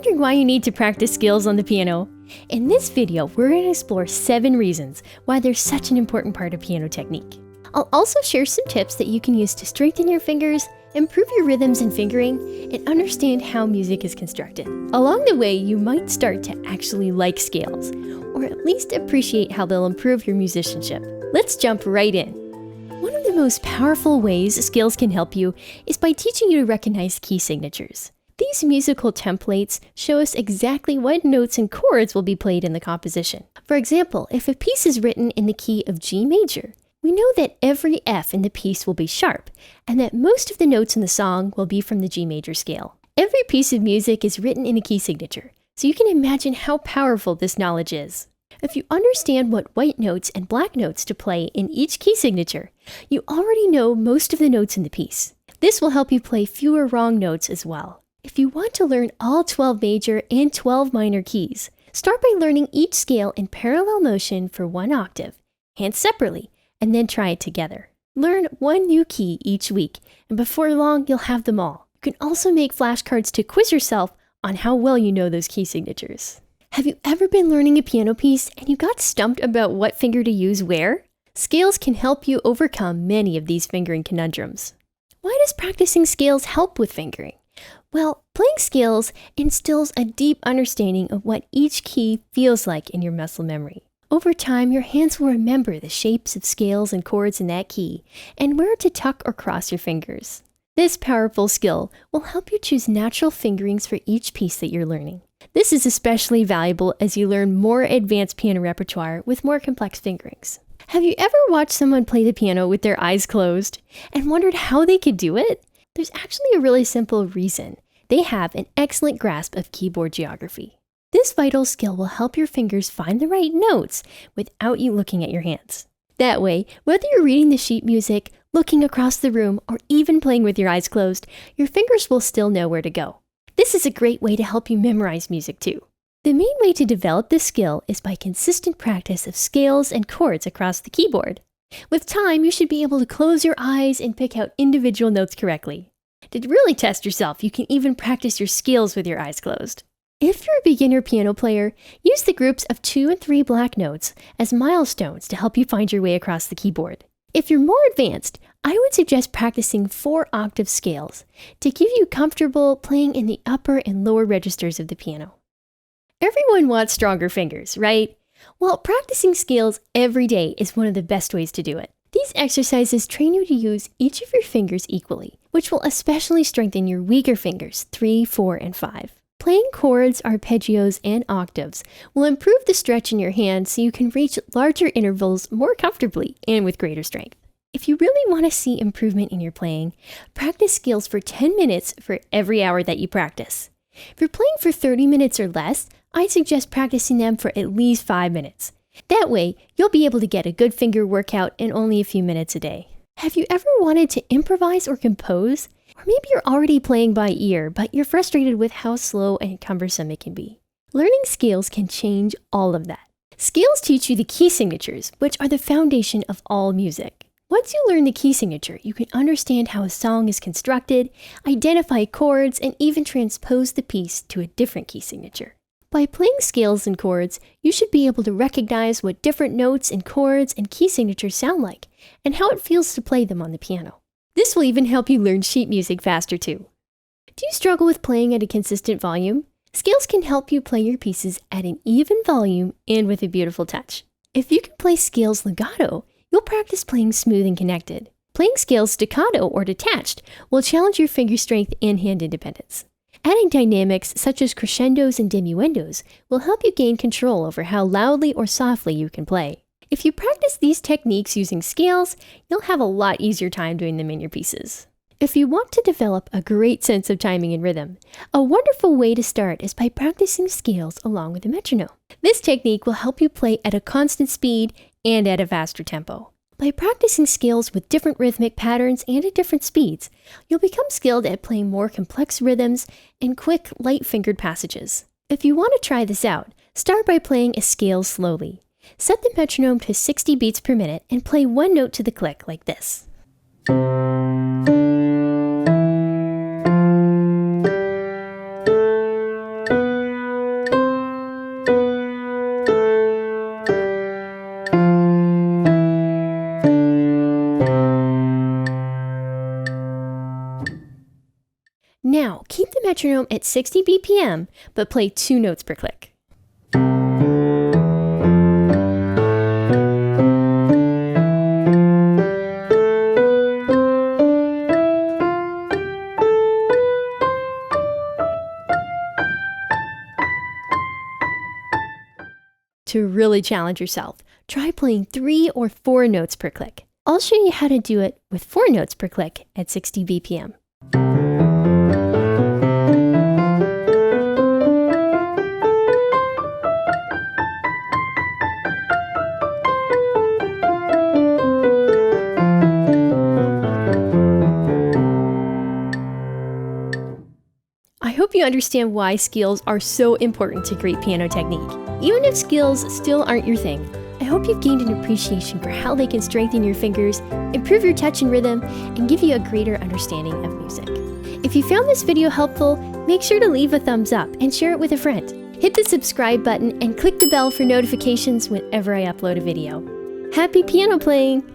wondering why you need to practice scales on the piano? In this video, we're going to explore 7 reasons why they're such an important part of piano technique. I'll also share some tips that you can use to strengthen your fingers, improve your rhythms and fingering, and understand how music is constructed. Along the way, you might start to actually like scales, or at least appreciate how they'll improve your musicianship. Let's jump right in. One of the most powerful ways scales can help you is by teaching you to recognize key signatures. These musical templates show us exactly what notes and chords will be played in the composition. For example, if a piece is written in the key of G major, we know that every F in the piece will be sharp, and that most of the notes in the song will be from the G major scale. Every piece of music is written in a key signature, so you can imagine how powerful this knowledge is. If you understand what white notes and black notes to play in each key signature, you already know most of the notes in the piece. This will help you play fewer wrong notes as well. If you want to learn all 12 major and 12 minor keys, start by learning each scale in parallel motion for one octave, hands separately, and then try it together. Learn one new key each week, and before long, you'll have them all. You can also make flashcards to quiz yourself on how well you know those key signatures. Have you ever been learning a piano piece and you got stumped about what finger to use where? Scales can help you overcome many of these fingering conundrums. Why does practicing scales help with fingering? Well, playing scales instills a deep understanding of what each key feels like in your muscle memory. Over time, your hands will remember the shapes of scales and chords in that key and where to tuck or cross your fingers. This powerful skill will help you choose natural fingerings for each piece that you're learning. This is especially valuable as you learn more advanced piano repertoire with more complex fingerings. Have you ever watched someone play the piano with their eyes closed and wondered how they could do it? There's actually a really simple reason. They have an excellent grasp of keyboard geography. This vital skill will help your fingers find the right notes without you looking at your hands. That way, whether you're reading the sheet music, looking across the room, or even playing with your eyes closed, your fingers will still know where to go. This is a great way to help you memorize music too. The main way to develop this skill is by consistent practice of scales and chords across the keyboard. With time, you should be able to close your eyes and pick out individual notes correctly. To really test yourself, you can even practice your scales with your eyes closed. If you're a beginner piano player, use the groups of 2 and 3 black notes as milestones to help you find your way across the keyboard. If you're more advanced, I would suggest practicing 4-octave scales to give you comfortable playing in the upper and lower registers of the piano. Everyone wants stronger fingers, right? Well, practicing scales every day is one of the best ways to do it. These exercises train you to use each of your fingers equally, which will especially strengthen your weaker fingers, 3, 4, and 5. Playing chords, arpeggios, and octaves will improve the stretch in your hand so you can reach larger intervals more comfortably and with greater strength. If you really want to see improvement in your playing, practice scales for 10 minutes for every hour that you practice. If you're playing for 30 minutes or less, I'd suggest practicing them for at least 5 minutes. That way, you'll be able to get a good finger workout in only a few minutes a day. Have you ever wanted to improvise or compose? Or maybe you're already playing by ear, but you're frustrated with how slow and cumbersome it can be. Learning scales can change all of that. Scales teach you the key signatures, which are the foundation of all music. Once you learn the key signature, you can understand how a song is constructed, identify chords, and even transpose the piece to a different key signature. By playing scales and chords, you should be able to recognize what different notes and chords and key signatures sound like, and how it feels to play them on the piano. This will even help you learn sheet music faster too. Do you struggle with playing at a consistent volume? Scales can help you play your pieces at an even volume and with a beautiful touch. If you can play scales legato, you'll practice playing smooth and connected. Playing scales staccato or detached will challenge your finger strength and hand independence. Adding dynamics such as crescendos and diminuendos will help you gain control over how loudly or softly you can play. If you practice these techniques using scales, you'll have a lot easier time doing them in your pieces. If you want to develop a great sense of timing and rhythm, a wonderful way to start is by practicing scales along with a metronome. This technique will help you play at a constant speed and at a faster tempo. By practicing scales with different rhythmic patterns and at different speeds, you'll become skilled at playing more complex rhythms and quick, light-fingered passages. If you want to try this out, start by playing a scale slowly. Set the metronome to 60 beats per minute and play one note to the click like this. metronome at 60 BPM, but play 2 notes per click. To really challenge yourself, try playing 3 or 4 notes per click. I'll show you how to do it with 4 notes per click at 60 BPM. I hope you understand why scales are so important to great piano technique. Even if skills still aren't your thing, I hope you've gained an appreciation for how they can strengthen your fingers, improve your touch and rhythm, and give you a greater understanding of music. If you found this video helpful, make sure to leave a thumbs up and share it with a friend. Hit the subscribe button and click the bell for notifications whenever I upload a video. Happy piano playing!